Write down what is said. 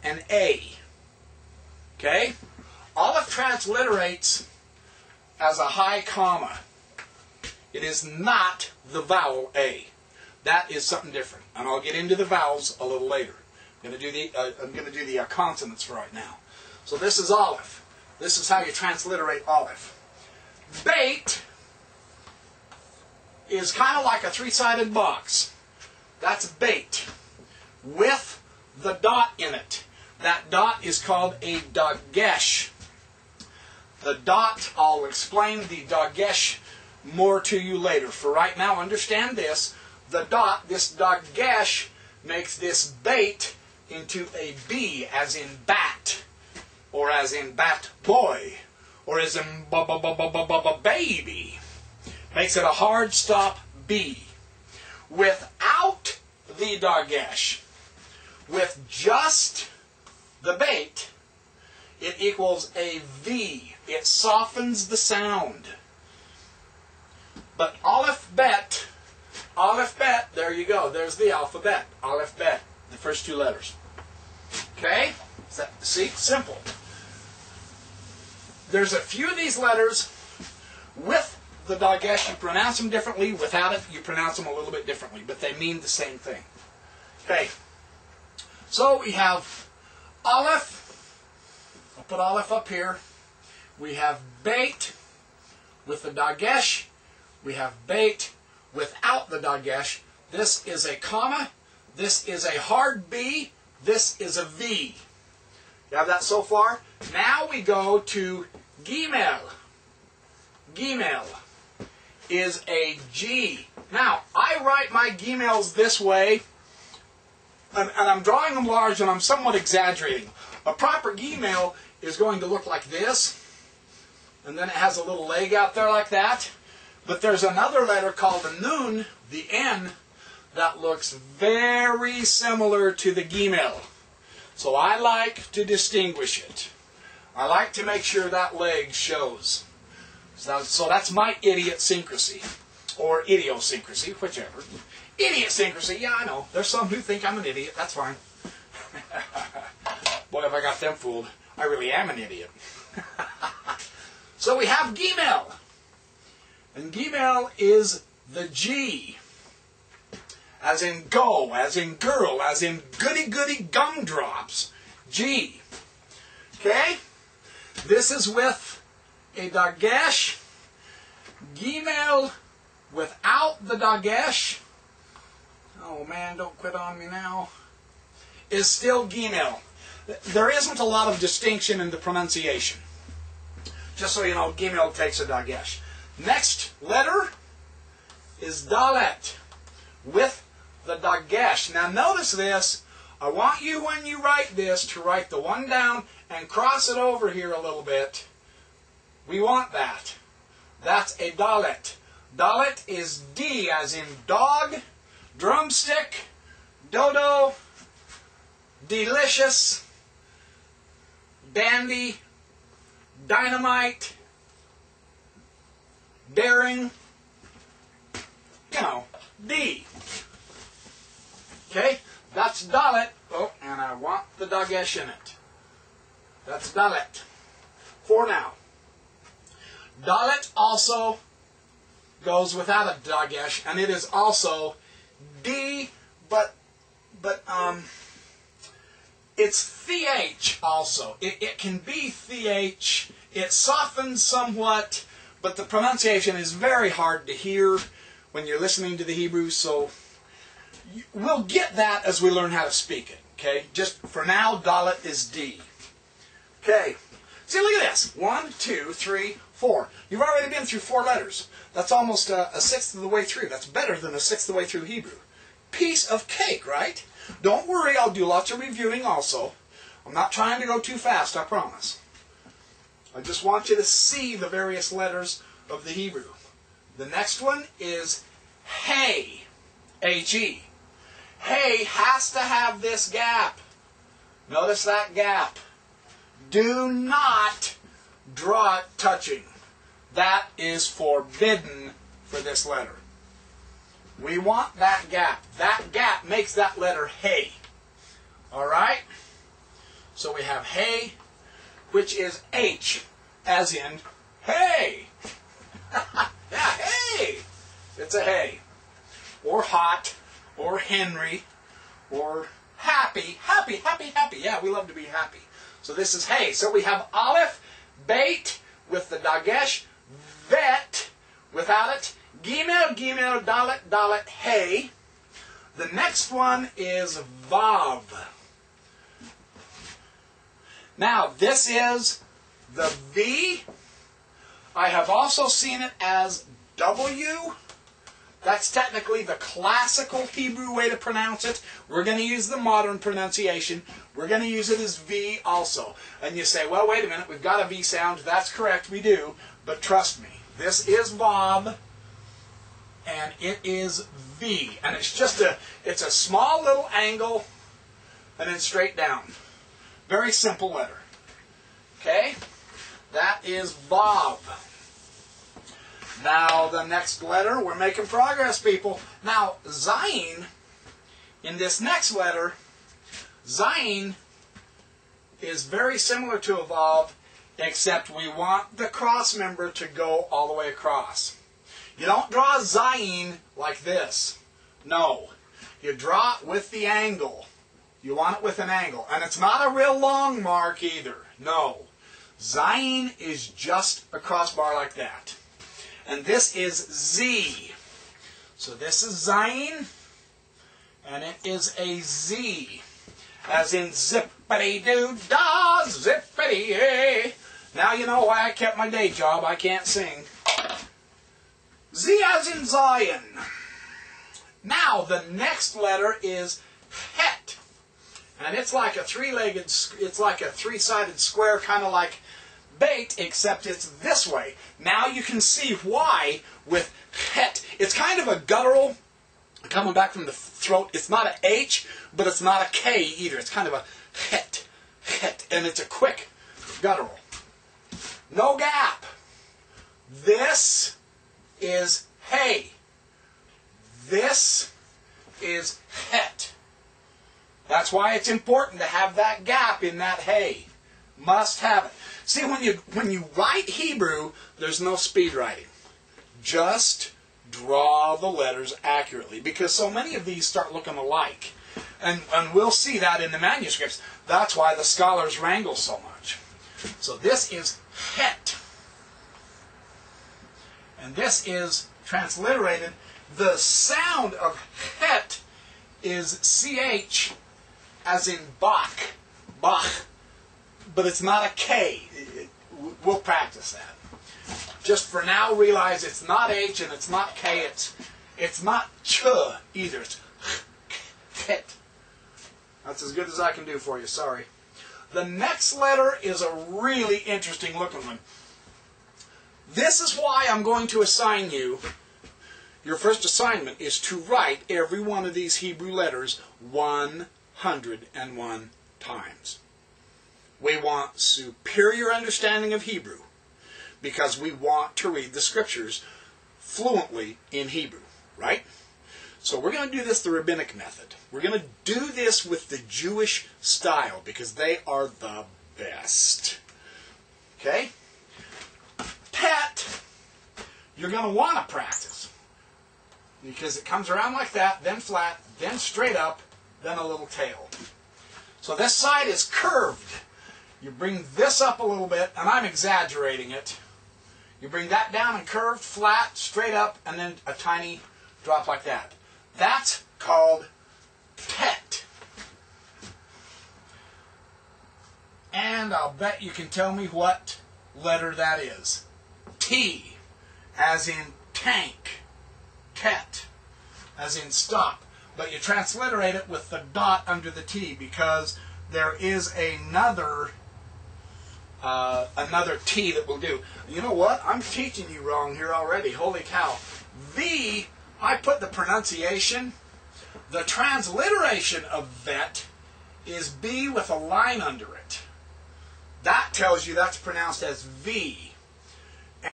an A. Okay? Aleph transliterates as a high comma. It is not the vowel A. That is something different. And I'll get into the vowels a little later. I'm going to do the consonants for right now. So this is Aleph. This is how you transliterate Aleph. Beit is kind of like a three-sided box. That's beit with the dot in it. That dot is called a dagesh. The dot, I'll explain the dagesh more to you later. For right now, understand this. The dot, this dagesh, makes this beit into a B, as in bat, or as in bat boy, or as in baby. Makes it a hard stop B. Without the dagesh, with just the beit, it equals a V. It softens the sound. But Aleph Bet, there you go. There's the alphabet. Aleph Bet, the first two letters. Okay? See? Simple. There's a few of these letters with the dagesh. You pronounce them differently. Without it, you pronounce them a little bit differently. But they mean the same thing. Okay. So we have Aleph. I'll put Aleph up here. We have beit with the dagesh. We have beit without the dagesh. This is a comma. This is a hard B. This is a V. You have that so far? Now we go to Gimel. Gimel is a G. Now, I write my Gimels this way, and I'm drawing them large, and I'm somewhat exaggerating. A proper Gimel is going to look like this, and then it has a little leg out there like that. But there's another letter called the Nun, the N, that looks very similar to the Gimel. So I like to distinguish it. I like to make sure that leg shows. So that's my idiosyncrasy, or idiosyncrasy, whichever. Idiosyncrasy, yeah, I know. There's some who think I'm an idiot. That's fine. Boy, have I got them fooled. I really am an idiot. So we have Gimel. And Gimel is the G. As in go, as in girl, as in goody-goody gumdrops. G. Okay? This is with a dagesh. Gimel without the dagesh. Oh man, don't quit on me now. Is still Gimel. There isn't a lot of distinction in the pronunciation. Just so you know, Gimel takes a dagesh. Next letter is Dalet with the dagesh. Now notice this. I want you, when you write this, to write the one down and cross it over here a little bit. We want that. That's a Dalet. Dalet is D as in dog, drumstick, dodo, delicious, dandy, dynamite, daring, you know, D. Okay? That's Dalet. Oh, and I want the dagesh in it. That's Dalet. For now. Dalet also goes without a dagesh, and it is also D, but it's th also. It can be th. It softens somewhat, but the pronunciation is very hard to hear when you're listening to the Hebrew, so we'll get that as we learn how to speak it. Okay? Just for now, Dalet is D. Okay. See, look at this. 1, 2, 3, 4. You've already been through 4 letters. That's almost a sixth of the way through. That's better than a sixth of the way through Hebrew. Piece of cake, right? Don't worry, I'll do lots of reviewing also. I'm not trying to go too fast, I promise. I just want you to see the various letters of the Hebrew. The next one is Hey. H-E. Hey has to have this gap. Notice that gap. Do not draw it touching. That is forbidden for this letter. We want that gap. That gap makes that letter Hey. Alright? So we have hay, which is H, as in hay. Yeah, hay. It's a hay. Or hot, or Henry, or happy. Happy, happy, happy. Yeah, we love to be happy. So this is hay. So we have Aleph, Beit, with the Dagesh, Vet, without it, Gimel, Gimel, Dalet, Dalet, hay. The next one is Vav. Now, this is the V. I have also seen it as W. That's technically the classical Hebrew way to pronounce it. We're going to use the modern pronunciation. We're going to use it as V also. And you say, well, wait a minute, we've got a V sound. That's correct, we do. But trust me, this is Vav, and it is V. And it's a small little angle, and then straight down. Very simple letter. Okay? That is Vav. Now, the next letter, we're making progress, people. Now, Zayin, in this next letter, Zayin is very similar to a Vav, except we want the cross member to go all the way across. You don't draw Zayin like this. No. You draw it with the angle. You want it with an angle. And it's not a real long mark either. No. Zayin is just a crossbar like that. And this is Z. So this is Zayin, and it is a Z. As in zippity-doo-dah, zippity-yay. Now you know why I kept my day job. I can't sing. Z as in Zion. Now the next letter is Het. And it's like a three-sided square, kind of like Beit, except it's this way. Now you can see why with Het. It's kind of a guttural, coming back from the throat. It's not an H, but it's not a K either. It's kind of a Het, Het, and it's a quick guttural. No gap. This is hay. This is Het. That's why it's important to have that gap in that hay. Must have it. See, when you write Hebrew, there's no speed writing. Just draw the letters accurately, because so many of these start looking alike. And we'll see that in the manuscripts. That's why the scholars wrangle so much. So this is Het. And this is transliterated. The sound of Het is CH as in Bach. Bach. But it's not a K. We'll practice that. Just for now, realize it's not H and it's not K. It's not Ch either. It's Het. That's as good as I can do for you. Sorry. The next letter is a really interesting looking one. This is why I'm going to assign you. Your first assignment is to write every one of these Hebrew letters 101 times. We want superior understanding of Hebrew because we want to read the Scriptures fluently in Hebrew, right? So we're going to do this the rabbinic method. We're going to do this with the Jewish style because they are the best. Okay? Pet, you're going to want to practice because it comes around like that, then flat, then straight up, then a little tail. So this side is curved. You bring this up a little bit, and I'm exaggerating it. You bring that down and curved, flat, straight up, and then a tiny drop like that. That's called Pet. And I'll bet you can tell me what letter that is. T, as in tank. Tet, as in stop. But you transliterate it with the dot under the T because there is another T that will do. You know what? I'm teaching you wrong here already. Holy cow. V, I put the pronunciation. The transliteration of vet is B with a line under it. That tells you that's pronounced as V.